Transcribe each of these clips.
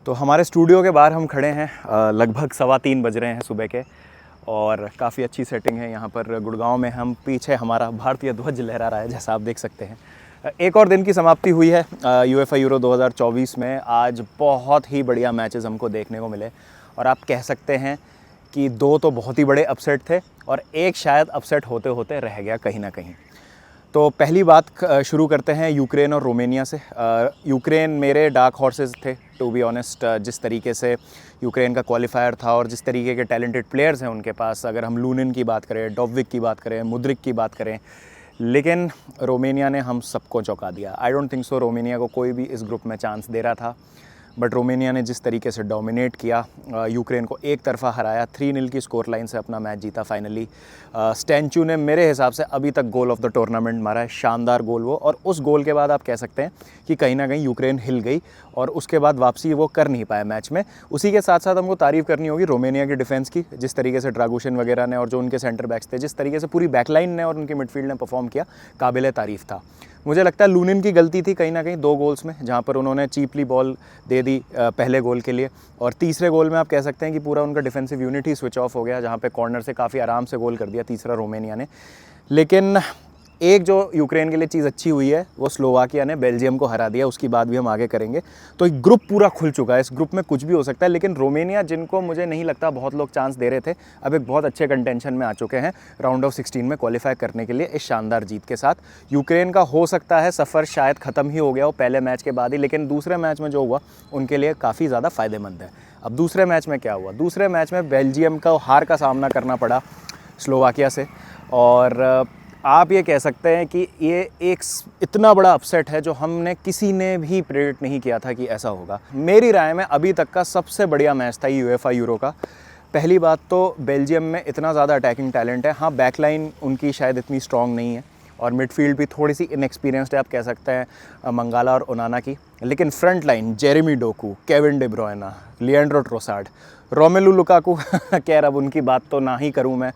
तो हमारे स्टूडियो के बाहर हम खड़े हैं, लगभग 3:15 बज रहे हैं सुबह के, और काफ़ी अच्छी सेटिंग है यहाँ पर गुड़गांव में। हम पीछे हमारा भारतीय ध्वज लहरा रहा है, जैसा आप देख सकते हैं। एक और दिन की समाप्ति हुई है यूएफए यूरो 2024 में। आज बहुत ही बढ़िया मैचेस हमको देखने को मिले, और आप कह सकते हैं कि 2 तो बहुत ही बड़े अपसेट थे और एक शायद अपसेट होते होते रह गया कहीं ना कहीं। तो पहली बात शुरू करते हैं यूक्रेन और रोमानिया से। यूक्रेन मेरे डार्क हॉर्सेस थे, टू बी ऑनेस्ट। जिस तरीके से यूक्रेन का क्वालिफायर था और जिस तरीके के टैलेंटेड प्लेयर्स हैं उनके पास, अगर हम लूनिन की बात करें, डॉबविक की बात करें, मुद्रिक की बात करें, लेकिन रोमानिया ने हम सबको चौंका दिया। I don't think so Romania को कोई भी इस ग्रुप में चांस दे रहा था, बट रोमानिया ने जिस तरीके से डोमिनेट किया, यूक्रेन को एक तरफ़ा हराया, 3-0 की स्कोर लाइन से अपना मैच जीता फाइनली। स्टैंचू ने मेरे हिसाब से अभी तक गोल ऑफ द टूर्नामेंट मारा है, शानदार गोल वो। और उस गोल के बाद आप कह सकते हैं कि कहीं ना कहीं यूक्रेन हिल गई और उसके बाद वापसी वो कर नहीं पाया मैच में। उसी के साथ साथ हमको तारीफ़ करनी होगी रोमानिया की डिफेंस की, जिस तरीके से ड्रागुशन वगैरह ने और जो उनके सेंटर बैक्स थे, जिस तरीके से पूरी बैकलाइन ने और उनके मिडफील्ड ने परफॉर्म किया, काबिल तारीफ़ था। मुझे लगता है लूनिन की गलती थी कहीं ना कहीं 2 गोल्स में, जहाँ पर उन्होंने चीपली बॉल दे दी पहले गोल के लिए, और तीसरे गोल में आप कह सकते हैं कि पूरा उनका डिफेंसिव यूनिट ही स्विच ऑफ हो गया, जहाँ पे कॉर्नर से काफ़ी आराम से गोल कर दिया तीसरा रोमानिया ने। लेकिन एक जो यूक्रेन के लिए चीज़ अच्छी हुई है, वो स्लोवाकिया ने बेल्जियम को हरा दिया। उसकी बात भी हम आगे करेंगे। तो एक ग्रुप पूरा खुल चुका है, इस ग्रुप में कुछ भी हो सकता है। लेकिन रोमानिया, जिनको मुझे नहीं लगता बहुत लोग चांस दे रहे थे, अब एक बहुत अच्छे कंटेंशन में आ चुके हैं राउंड ऑफ 16 में क्वालिफाई करने के लिए इस शानदार जीत के साथ। यूक्रेन का हो सकता है सफ़र शायद ख़त्म ही हो गया हो पहले मैच के बाद ही, लेकिन दूसरे मैच में जो हुआ उनके लिए काफ़ी ज़्यादा फ़ायदेमंद है। अब दूसरे मैच में क्या हुआ? दूसरे मैच में बेल्जियम का हार का सामना करना पड़ा स्लोवाकिया से, और आप ये कह सकते हैं कि ये एक इतना बड़ा अपसेट है जो हमने किसी ने भी प्रेडिक्ट नहीं किया था कि ऐसा होगा। मेरी राय में अभी तक का सबसे बढ़िया मैच था यूएफए यूरो का। पहली बात तो बेल्जियम में इतना ज़्यादा अटैकिंग टैलेंट है। हाँ, बैकलाइन उनकी शायद इतनी स्ट्रॉन्ग नहीं है और मिडफील्ड भी थोड़ी सी इनएक्सपीरियंस्ड है, आप कह सकते हैं मंगाला और ओनाना की। लेकिन front line Jeremy Doku, Kevin De Bruyne, Leandro Trossard, Romelu Lukaku खैर अब उनकी बात तो ना ही करूँ मैं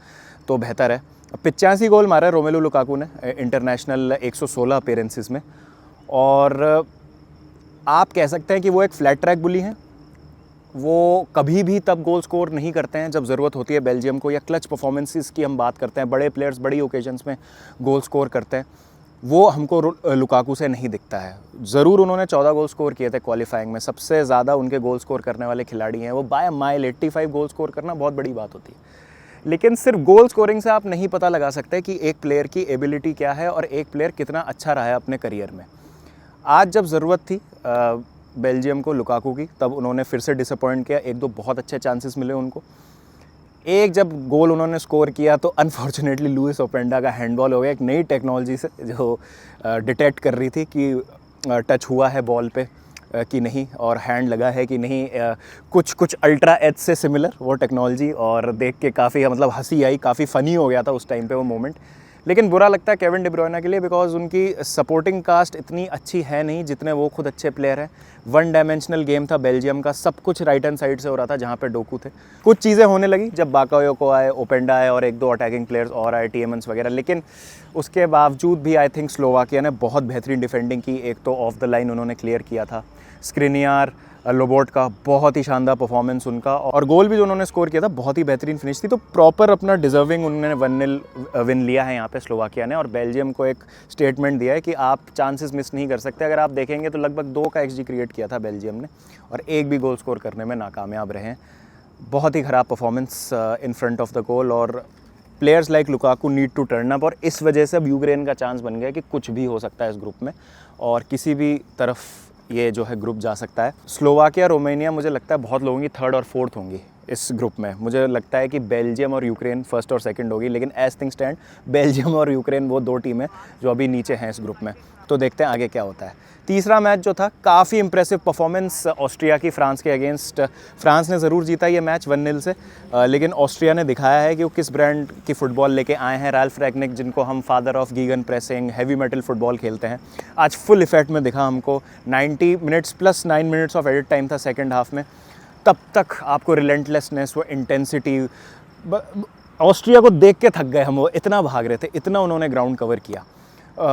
तो बेहतर है। 85 गोल मारा है रोमेलू लुकाकू ने इंटरनेशनल 116 अपीयरेंसेस में, और आप कह सकते हैं कि वो एक फ्लैट ट्रैक बुली हैं। वो कभी भी तब गोल स्कोर नहीं करते हैं जब ज़रूरत होती है बेल्जियम को, या क्लच परफॉर्मेंसेस की हम बात करते हैं, बड़े प्लेयर्स बड़ी ओकेजन्स में गोल स्कोर करते हैं, वो हमको लुकाकू से नहीं दिखता है। ज़रूर उन्होंने 14 गोल स्कोर किए थे क्वालिफाइंग में, सबसे ज़्यादा उनके गोल स्कोर करने वाले खिलाड़ी हैं वो बाय माइल। 85 गोल स्कोर करना बहुत बड़ी बात होती है। लेकिन सिर्फ गोल स्कोरिंग से आप नहीं पता लगा सकते कि एक प्लेयर की एबिलिटी क्या है और एक प्लेयर कितना अच्छा रहा है अपने करियर में। आज जब ज़रूरत थी बेल्जियम को लुकाकू की, तब उन्होंने फिर से डिसअपॉइंट किया। 1-2 बहुत अच्छे चांसेस मिले उनको। एक जब गोल उन्होंने स्कोर किया तो अनफॉर्चुनेटली लुइस ओपेंडा का हैंडबॉल हो गया, एक नई टेक्नोलॉजी से जो डिटेक्ट कर रही थी कि टच हुआ है बॉल पे कि नहीं और हैंड लगा है कि नहीं, कुछ अल्ट्रा एज से सिमिलर वो टेक्नोलॉजी, और देख के काफ़ी मतलब हंसी आई, काफ़ी फ़नी हो गया था उस टाइम पे वो मोमेंट। लेकिन बुरा लगता है केविन डे ब्रुयना के लिए, बिकॉज उनकी सपोर्टिंग कास्ट इतनी अच्छी है नहीं जितने वो खुद अच्छे प्लेयर हैं। 1 डायमेंशनल गेम था बेल्जियम का, सब कुछ राइट हैंड साइड से हो रहा था जहाँ पे डोकू थे। कुछ चीज़ें होने लगी जब बाकायोको आए, ओपेंडा आए और 1-2 अटैकिंग प्लेयर्स और आए, टीएमएंस वगैरह, लेकिन उसके बावजूद भी आई थिंक स्लोवाकिया ने बहुत बेहतरीन डिफेंडिंग की। एक तो ऑफ द लाइन उन्होंने क्लियर किया था, स्क्रिनियार, लोबोट का बहुत ही शानदार परफॉर्मेंस उनका, और गोल भी जो उन्होंने स्कोर किया था बहुत ही बेहतरीन फिनिश थी। तो प्रॉपर अपना डिजर्विंग उन्होंने 1-0 विन लिया है यहाँ पे स्लोवाकिया ने, और बेल्जियम को एक स्टेटमेंट दिया है कि आप चांसेस मिस नहीं कर सकते। अगर आप देखेंगे तो लगभग 2 का XG क्रिएट किया था बेल्जियम ने और एक भी गोल स्कोर करने में नाकामयाब रहे हैं। बहुत ही ख़राब performance in front of the goal, और players like Lukaku need to turn up, और इस वजह से अब यूक्रेन का चांस बन गया कि कुछ भी हो सकता है इस ग्रुप में और किसी भी तरफ ये जो है ग्रुप जा सकता है। स्लोवाकिया रोमानिया मुझे लगता है बहुत लोगों की 3rd और 4th होंगी इस ग्रुप में। मुझे लगता है कि बेल्जियम और यूक्रेन 1st और 2nd होगी, लेकिन एज थिंग स्टैंड बेल्जियम और यूक्रेन वो 2 टीमें जो अभी नीचे हैं इस ग्रुप में। तो देखते हैं आगे क्या होता है। तीसरा मैच जो था, काफ़ी इंप्रेसिव परफॉर्मेंस ऑस्ट्रिया की फ्रांस के अगेंस्ट। फ्रांस ने ज़रूर जीता ये मैच 1-0 से, लेकिन ऑस्ट्रिया ने दिखाया है कि वो किस ब्रांड की फ़ुटबॉल लेके आए हैं। राल्फ रैगनिक, जिनको हम father of gegen pressing, heavy metal football खेलते हैं, आज फुल इफेक्ट में दिखा हमको। 90 minutes plus 9 minutes of added time था सेकेंड हाफ में। तब तक आपको रिलेंटलेसनेस, वो इंटेंसिटी, ऑस्ट्रिया को देख के थक गए हम, वो इतना भाग रहे थे, इतना उन्होंने ग्राउंड कवर किया।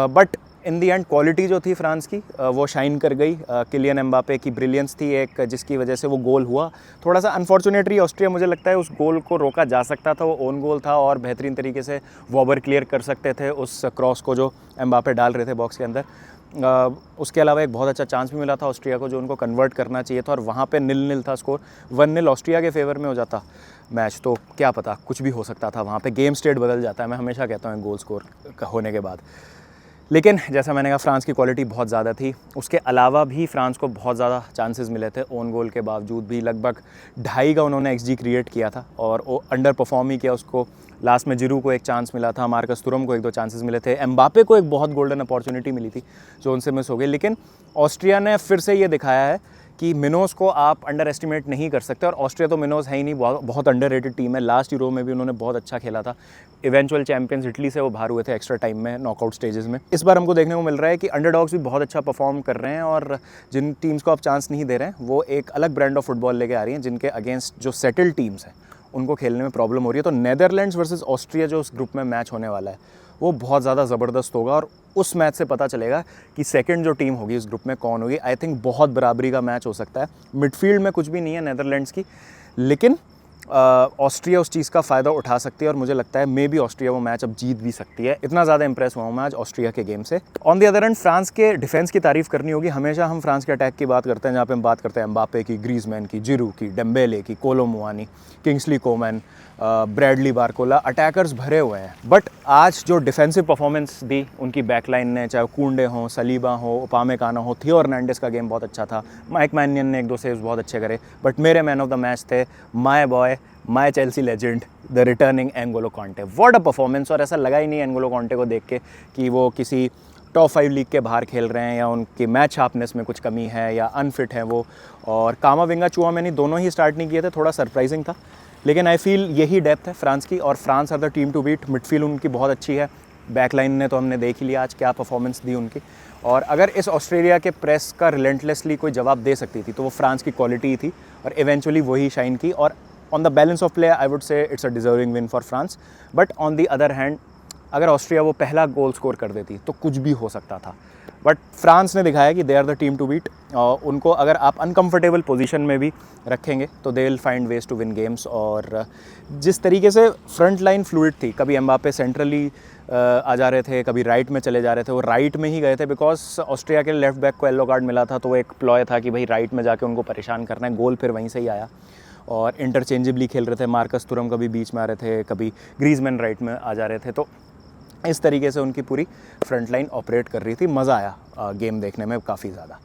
But in the and quality जो थी फ्रांस की वो शाइन कर गई। किलियन एम्बापे की ब्रिलियंस थी एक, जिसकी वजह से वो गोल हुआ। थोड़ा सा अनफॉर्चुनेटली ऑस्ट्रिया, मुझे लगता है उस गोल को रोका जा सकता था, वो ओन गोल था और बेहतरीन तरीके से वॉबर क्लियर कर सकते थे उस क्रॉस को जो एम्बापे डाल रहे थे बॉक्स के अंदर। उसके अलावा एक बहुत अच्छा चांस भी मिला था ऑस्ट्रिया को जो उनको कन्वर्ट करना चाहिए था, और वहाँ पे 0-0 था स्कोर। 1-0 ऑस्ट्रिया के फेवर में हो जाता मैच तो क्या पता, कुछ भी हो सकता था वहाँ पे। गेम स्टेट बदल जाता है, मैं हमेशा कहता हूँ गोल स्कोर होने के बाद। लेकिन जैसा मैंने कहा, फ्रांस की क्वालिटी बहुत ज़्यादा थी। उसके अलावा भी फ्रांस को बहुत ज़्यादा चांसेस मिले थे, ओन गोल के बावजूद भी। लगभग 2.5 का उन्होंने XG क्रिएट किया था और वो अंडर परफॉर्म ही किया। उसको लास्ट में जिरू को एक चांस मिला था, मार्कस तुरम को 1-2 चांसेस मिले थे, एम्बापे को एक बहुत गोल्डन अपॉर्चुनिटी मिली थी जो उनसे मिस हो गई। लेकिन ऑस्ट्रिया ने फिर से ये दिखाया है कि मिनोज को आप अंडर एस्टिमेट नहीं कर सकते, और ऑस्ट्रिया तो मिनोज है ही नहीं, बहुत अंडररेटेड टीम है। लास्ट यूरो में भी उन्होंने बहुत अच्छा खेला था। इवेंचुअल चैंपियंस इटली से वो बाहर हुए थे एक्स्ट्रा टाइम में, नॉकआउट स्टेजेस में। इस बार हमको देखने को मिल रहा है कि अंडरडॉग्स भी बहुत अच्छा परफॉर्म कर रहे हैं, और जिन टीम्स को आप चांस नहीं दे रहे हैं वो एक अलग ब्रांड ऑफ फुटबॉल लेके आ रही हैं, जिनके अगेंस्ट जो सेटल्ड टीम्स हैं उनको खेलने में प्रॉब्लम हो रही है। तो नेदरलैंड्स वर्सेस ऑस्ट्रिया जो उस ग्रुप में मैच होने वाला है वो बहुत ज़्यादा ज़बरदस्त होगा, और उस मैच से पता चलेगा कि सेकंड जो टीम होगी इस ग्रुप में कौन होगी। आई थिंक बहुत बराबरी का मैच हो सकता है। मिडफील्ड में कुछ भी नहीं है नेदरलैंड्स की, लेकिन ऑस्ट्रिया उस चीज़ का फ़ायदा उठा सकती है, और मुझे लगता है मे बी ऑस्ट्रिया वो मैच अब जीत भी सकती है। इतना ज़्यादा इंप्रेस हुआ हूँ मैं आज ऑस्ट्रिया के गेम से। On the other and, France के डिफेंस की तारीफ़ करनी होगी। हमेशा हम फ्रांस के अटैक की बात करते हैं, जहाँ पे हम बात करते हैं एम्बापे की, ग्रीजमैन की, जिरू की, डेम्बेले की, कोलो मुआनी, Kingsley Koeman, Bradley Barcola, attackers भरे हुए हैं। बट आज जो डिफेंसिव परफॉर्मेंस दी उनकी बैकलाइन ने, चाहे कूंडे हों, सलीबा हो, उपामेकानो हो, थियो हर्नांडेस का गेम बहुत अच्छा था, माइक मैनियन ने 1-2 सेव्स बहुत अच्छे करे। बट मेरे मैन ऑफ द मैच थे my boy, my Chelsea legend, the returning N'Golo Kante. What a performance! और ऐसा लगा ही नहीं एंगोलो कांटे को देख के कि वो किसी टॉप 5 लीग के बाहर खेल रहे हैं, या उनकी मैच शार्पनेस में कुछ कमी है, या अनफिट है वो। और कामाविंगा, चुआमेनी दोनों ही स्टार्ट नहीं किए थे, थोड़ा सरप्राइजिंग था। लेकिन आई फील यही डेप्थ है फ्रांस की, और France are the team to beat. Midfield उनकी बहुत अच्छी है, बैकलाइन ने तो हमने देख ही लिया आज क्या परफॉर्मेंस दी उनकी। और अगर इस ऑस्ट्रेलिया के प्रेस का रिलेंटलेसली कोई जवाब दे सकती थी तो वो फ्रांस की क्वालिटी थी, और इवेंचुअली वही शाइन की। और on the balance of play I would say it's a deserving win for France. But on the other hand, अगर ऑस्ट्रिया वो पहला गोल स्कोर कर देती तो कुछ भी हो सकता था। बट फ्रांस ने दिखाया कि they are the team to beat. उनको अगर आप अनकंफर्टेबल पोजीशन में भी रखेंगे तो they will find ways to win games. और जिस तरीके से फ्रंट लाइन फ्लूइड थी, कभी एम्बापे सेंट्रली आ जा रहे थे, कभी राइट में चले जा रहे थे, वो राइट में ही गए थे बिकॉज ऑस्ट्रिया के लेफ्ट बैक को येलो कार्ड मिला था, तो वो एक प्लॉय था कि भाई राइट में जाके उनको परेशान करना है। गोल फिर वहीं से ही आया, और इंटरचेंजेबली खेल रहे थे। मार्कस तुरम कभी बीच में आ रहे थे, कभी ग्रीजमैन राइट में आ जा रहे थे। तो इस तरीके से उनकी पूरी फ्रंट लाइन ऑपरेट कर रही थी। मज़ा आया गेम देखने में काफ़ी ज़्यादा।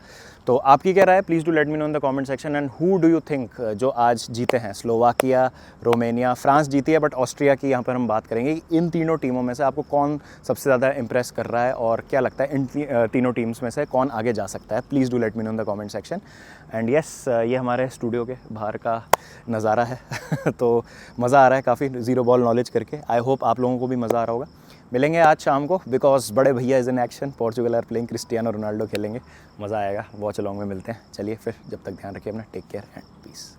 तो आपकी क्या राय है? Please do let me know in the comment section. And who do you think जो आज जीते हैं? स्लोवाकिया, रोमेनिया, फ्रांस जीती है, बट ऑस्ट्रिया की यहाँ पर हम बात करेंगे। इन तीनों टीमों में से आपको कौन सबसे ज़्यादा इंप्रेस कर रहा है, और क्या लगता है इन तीनों टीम्स में से कौन आगे जा सकता है? Please do let me know in the comment section. And yes, ये हमारे स्टूडियो के बाहर का नज़ारा है तो मज़ा आ रहा है काफ़ी ज़ीरो बॉल नॉलेज करके। आई होप आप लोगों को भी मज़ा आ रहा होगा। मिलेंगे आज शाम को, बिकॉज बड़े भैया is in action. Portugal are playing, Cristiano Ronaldo खेलेंगे, मज़ा आएगा। वॉच अलॉन्ग में मिलते हैं। चलिए फिर, जब तक ध्यान रखिए अपना, टेक केयर एंड पीस।